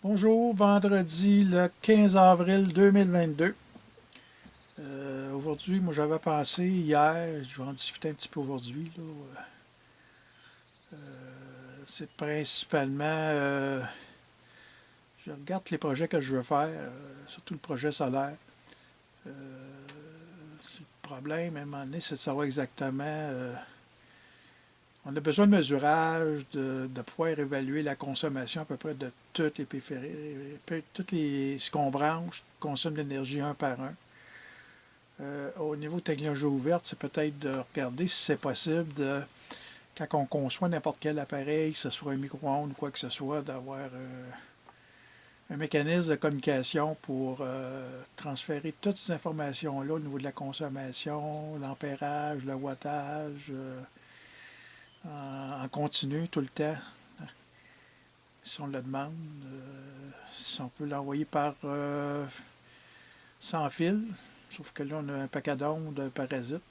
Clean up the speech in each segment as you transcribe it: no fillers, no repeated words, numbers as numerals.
Bonjour, vendredi le 15 avril 2022. Aujourd'hui, moi j'avais pensé hier, je vais en discuter un petit peu aujourd'hui, là, c'est principalement, je regarde les projets que je veux faire, surtout le projet solaire. Euh, c'est le problème, à un moment donné, c'est de savoir exactement, on a besoin de mesurage, de pouvoir évaluer la consommation à peu près de toutes les toutes les, ce qu'on branche, consomme de l'énergie un par un. Au niveau de technologie ouverte, c'est peut-être de regarder si c'est possible de, quand on conçoit n'importe quel appareil, que ce soit un micro-ondes ou quoi que ce soit, d'avoir un mécanisme de communication pour transférer toutes ces informations-là au niveau de la consommation, l'ampérage, le wattage, en continu tout le temps, si on le demande. Si on peut l'envoyer par sans fil, sauf que là, on a un paquet d'ondes parasites.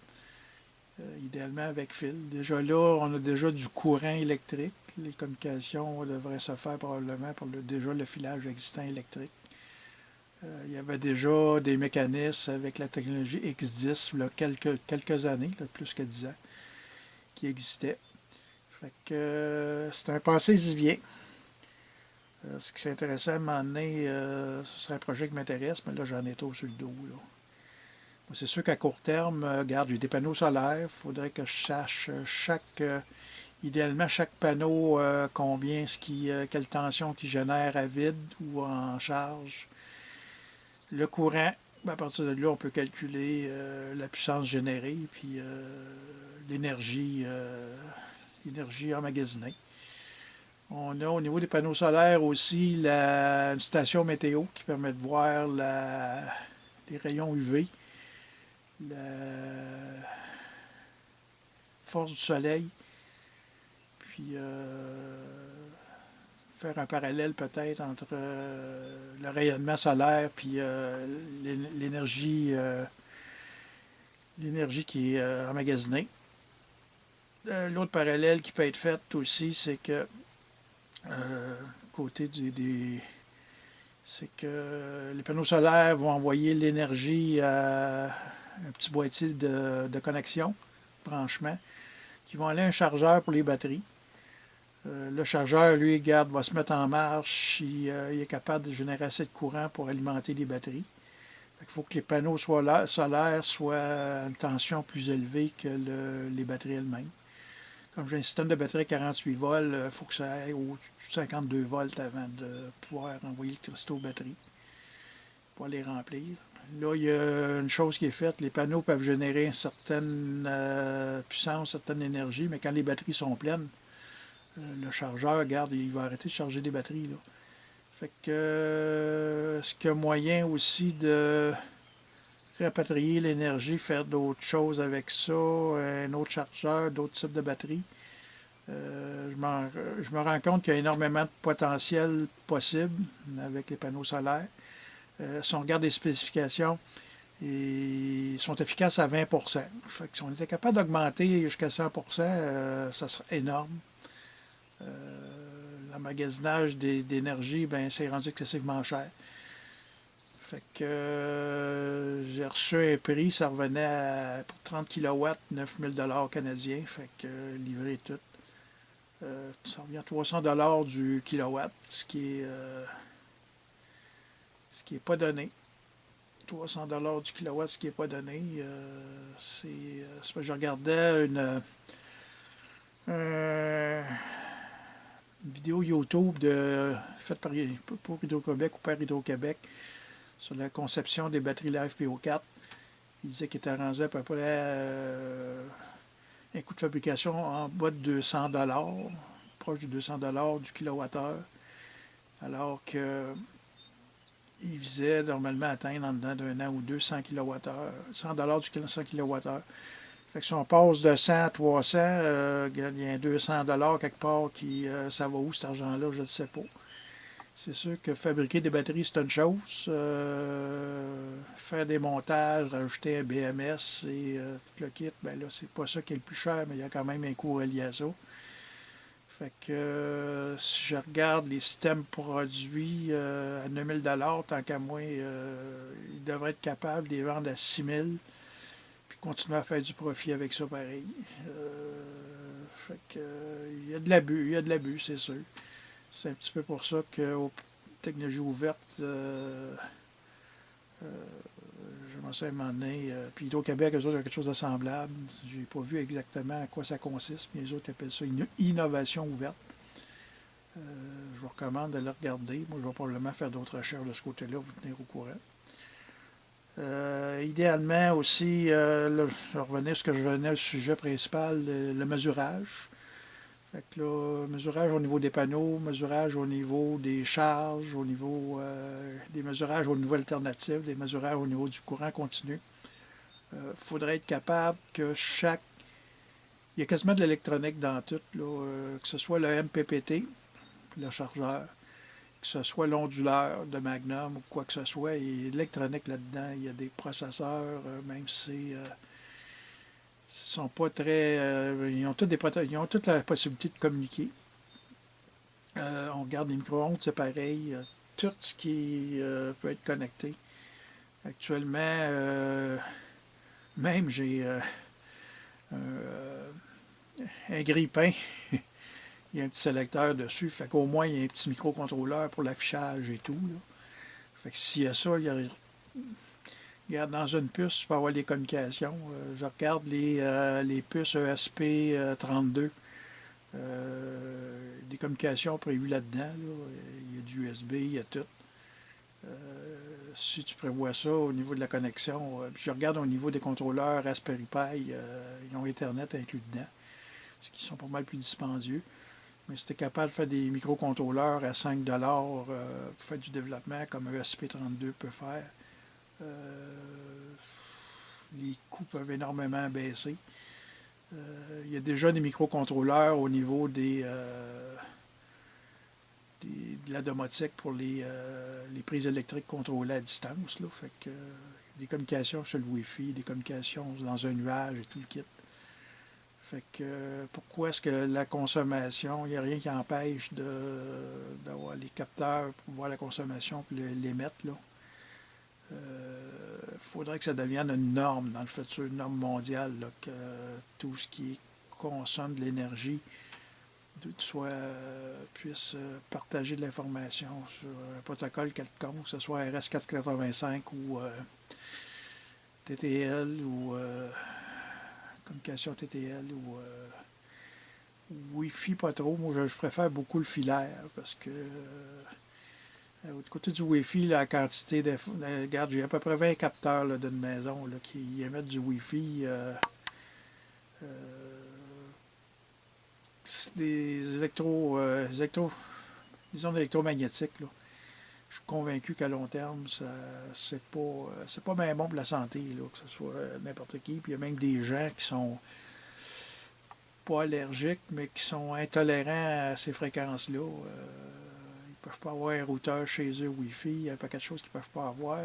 Idéalement avec fil. Déjà là, on a déjà du courant électrique. Les communications devraient se faire probablement pour déjà le filage existant électrique. Il y avait déjà des mécanismes avec la technologie X10, là, quelques années, là, plus que 10 ans, qui existaient. Fait que c'est un passé y vient. Ce qui s'intéressait à un moment donné, ce serait un projet qui m'intéresse, mais là j'en ai trop sur le dos. Là. C'est sûr qu'à court terme, regarde, j'ai des panneaux solaires. Il faudrait que je sache idéalement chaque panneau, combien quelle tension qu'il génère à vide ou en charge. Le courant, à partir de là, on peut calculer la puissance générée puis l'énergie l'énergie emmagasinée. On a au niveau des panneaux solaires aussi une station météo qui permet de voir les rayons UV, la force du soleil, puis faire un parallèle peut-être entre le rayonnement solaire puis l'énergie qui est emmagasinée. L'autre parallèle qui peut être fait aussi, c'est que côté c'est que les panneaux solaires vont envoyer l'énergie à un petit boîtier de connexion, branchement, qui vont aller à un chargeur pour les batteries. Le chargeur, lui, garde, va se mettre en marche. Il est capable de générer assez de courant pour alimenter les batteries. Il faut que les panneaux solaires soient à une tension plus élevée que les batteries elles-mêmes. Comme j'ai un système de batterie à 48 volts, il faut que ça aille au 52 volts avant de pouvoir envoyer l'électricité aux batteries pour les remplir. Là, il y a une chose qui est faite, les panneaux peuvent générer une certaine puissance, une certaine énergie, mais quand les batteries sont pleines, le chargeur, regarde, il va arrêter de charger des batteries. Là. Fait que est-ce qu'il y a moyen aussi de rapatrier l'énergie, faire d'autres choses avec ça, un autre chargeur, d'autres types de batteries? Je me rends compte qu'il y a énormément de potentiel possible avec les panneaux solaires. Si on regarde les spécifications, ils sont efficaces à 20%. Fait que si on était capable d'augmenter jusqu'à 100%, ça serait énorme. L'emmagasinage d'énergie, ben, c'est rendu excessivement cher. Fait que j'ai reçu un prix, ça revenait pour 30 kW, 9000 canadiens. Fait que livré tout. Ça revient à 300 du kilowatt, ce qui est pas donné. 300 du kilowatt, ce qui n'est pas donné. C'est que je regardais euh, une vidéo YouTube faite pour Hydro-Québec ou par Hydro-Québec sur la conception des batteries Live PO4. Il disait qu'il était rendu à peu près un coût de fabrication en bas de 200 proche de 200 du kilowattheure, alors que il visait normalement atteindre en dedans d'un an ou deux 100 kWh, 100 du 100 kWh. Fait que si on passe de 100 à 300, il y a 200 quelque part qui ça va où cet argent-là, je ne sais pas. C'est sûr que fabriquer des batteries, c'est une chose. Faire des montages, rajouter un BMS et tout le kit, ben là, c'est pas ça qui est le plus cher, mais il y a quand même un coût relié à ça. Fait que si je regarde les systèmes produits à 9000 $, tant qu'à moi, ils devraient être capables de les vendre à 6000 puis continuer à faire du profit avec ça pareil. Fait que il y a de l'abus, il y a de l'abus, c'est sûr. C'est un petit peu pour ça qu'aux technologies ouvertes, je m'en sais à un moment donné, puis Hydro-Québec, eux autres, ont quelque chose de semblable. J'ai pas vu exactement à quoi ça consiste, mais les autres appellent ça une innovation ouverte. Je vous recommande de le regarder. Moi, je vais probablement faire d'autres recherches de ce côté-là, vous tenir au courant. Idéalement aussi, là, je vais revenir à ce que je venais au sujet principal, le mesurage. Fait que là, mesurage au niveau des panneaux, mesurage au niveau des charges, au niveau des mesurages au niveau alternatif, des mesurages au niveau du courant continu. Il faudrait être capable que chaque... Il y a quasiment de l'électronique dans tout, là, que ce soit le MPPT, le chargeur, que ce soit l'onduleur de Magnum ou quoi que ce soit, il y a de l'électronique là-dedans, il y a des processeurs, même si ils sont pas très... ils ont ils ont toute la possibilité de communiquer. On regarde les micro-ondes, c'est pareil. Tout ce qui peut être connecté. Actuellement, même j'ai un grille-pain. Il y a un petit sélecteur dessus. Fait qu'au moins, il y a un petit microcontrôleur pour l'affichage et tout. Là. Fait que s'il y a ça, il y a, regarde, dans une puce, tu peux avoir des communications. Je regarde les puces ESP32. Des communications prévues là-dedans. Là. Il y a du USB, il y a tout. Si tu prévois ça au niveau de la connexion, puis je regarde au niveau des contrôleurs Raspberry Pi, ils ont Internet inclus dedans, ce qui sont pas mal plus dispendieux. Mais si tu es capable de faire des microcontrôleurs à 5 $ pour faire du développement comme ESP32 peut faire, les coûts peuvent énormément baisser. Il y a déjà des microcontrôleurs au niveau de la domotique pour les prises électriques contrôlées à distance. Là. Fait que, des communications sur le Wi-Fi, des communications dans un nuage et tout le kit. Fait que pourquoi est-ce que la consommation, il n'y a rien qui empêche d'avoir les capteurs pour voir la consommation et les mettre là. Faudrait que ça devienne une norme dans le futur, une norme mondiale, là, que tout ce qui consomme de l'énergie puisse partager de l'information sur un protocole quelconque, que ce soit RS485 ou TTL ou communication TTL ou Wi-Fi pas trop. Moi, je préfère beaucoup le filaire parce que du côté du Wi-Fi, la quantité de... Regarde, j'ai à peu près 20 capteurs là, d'une maison là, qui émettent du Wi-Fi. Des disons électromagnétiques. Là. Je suis convaincu qu'à long terme, c'est pas bien bon pour la santé, là, que ce soit n'importe qui. Puis il y a même des gens qui sont pas allergiques, mais qui sont intolérants à ces fréquences-là. Ils peuvent pas avoir un routeur chez eux Wi-Fi, il y a un paquet de choses qu'ils peuvent pas avoir.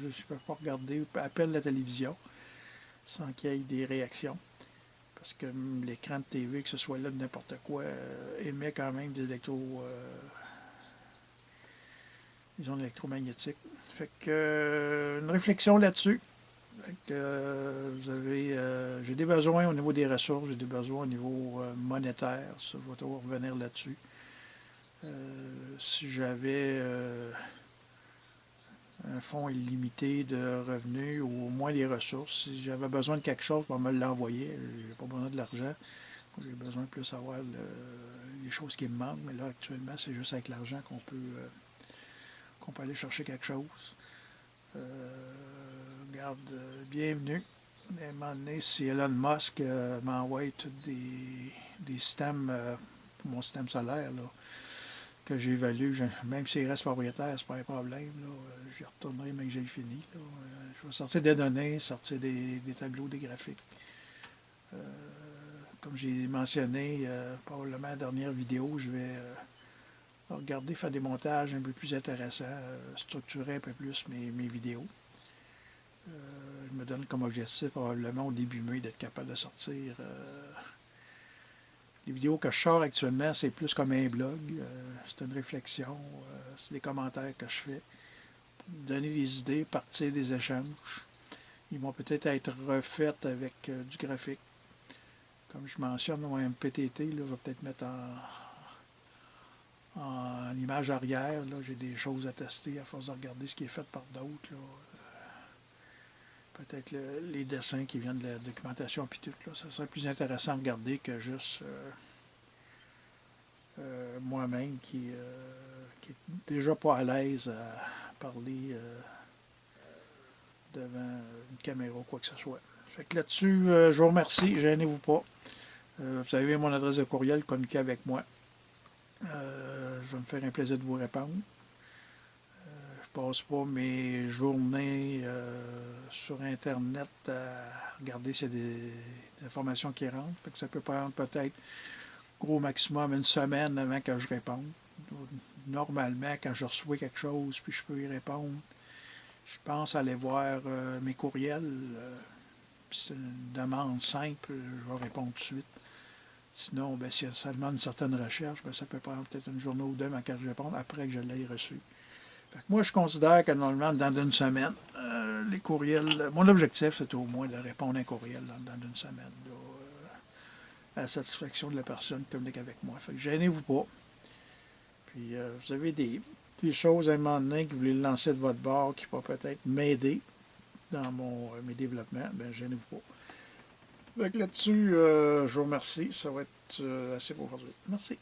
Ils peuvent pas regarder à peine la télévision sans qu'il y ait des réactions. Parce que l'écran de TV, que ce soit là de n'importe quoi, émet quand même des ondes électromagnétiques. Fait que une réflexion là-dessus. J'ai des besoins au niveau des ressources, j'ai des besoins au niveau monétaire. Ça va toujours revenir là-dessus. Si j'avais un fonds illimité de revenus ou au moins des ressources, si j'avais besoin de quelque chose, on me l'envoyer. J'ai pas besoin de l'argent. J'ai besoin de plus savoir les choses qui me manquent, mais là actuellement c'est juste avec l'argent qu'on peut aller chercher quelque chose. Regarde, bienvenue. À un moment donné, si Elon Musk m'envoie tous des systèmes pour mon système solaire là, que j'évalue, même s'il reste propriétaire, c'est pas un problème. J'y retournerai mais que j'ai fini. Là. Je vais sortir des données, sortir des tableaux, des graphiques. Comme j'ai mentionné probablement la dernière vidéo, je vais regarder, faire des montages un peu plus intéressants, structurer un peu plus mes vidéos. Je me donne comme objectif probablement au début mai d'être capable de sortir Les vidéos que je sors actuellement, c'est plus comme un blog. C'est une réflexion. C'est des commentaires que je fais. Donner des idées, partir des échanges. Ils vont peut-être être refaits avec du graphique. Comme je mentionne, mon MPTT, là, je vais peut-être mettre en image arrière. J'ai des choses à tester à force de regarder ce qui est fait par d'autres. Peut-être les dessins qui viennent de la documentation puis tout. Ça serait plus intéressant à regarder que juste moi-même qui est déjà pas à l'aise à parler devant une caméra ou quoi que ce soit. Fait que là-dessus, je vous remercie. Gênez-vous pas. Vous avez mon adresse de courriel, communiquez avec moi. Je vais me faire un plaisir de vous répondre. Je passe pas mes journées sur Internet à regarder s'il y a des informations qui rentrent. Fait que ça peut prendre peut-être gros maximum une semaine avant que je réponde. Normalement, quand je reçois quelque chose puis je peux y répondre, je pense aller voir mes courriels. C'est une demande simple, je vais répondre tout de suite. Sinon, ben, si ça demande une certaine recherche, ben, ça peut prendre peut-être une journée ou deux avant que je réponde après que je l'ai reçu. Fait que moi, je considère que normalement, dans une semaine, les courriels, mon objectif, c'est au moins de répondre à un courriel dans une semaine, là, à la satisfaction de la personne qui communique avec moi. Fait que gênez-vous pas. Puis, vous avez des choses à un moment donné que vous voulez lancer de votre bord qui vont peut-être m'aider dans mes développements, ben gênez-vous pas. Fait que là-dessus, je vous remercie. Ça va être assez pour aujourd'hui. Merci.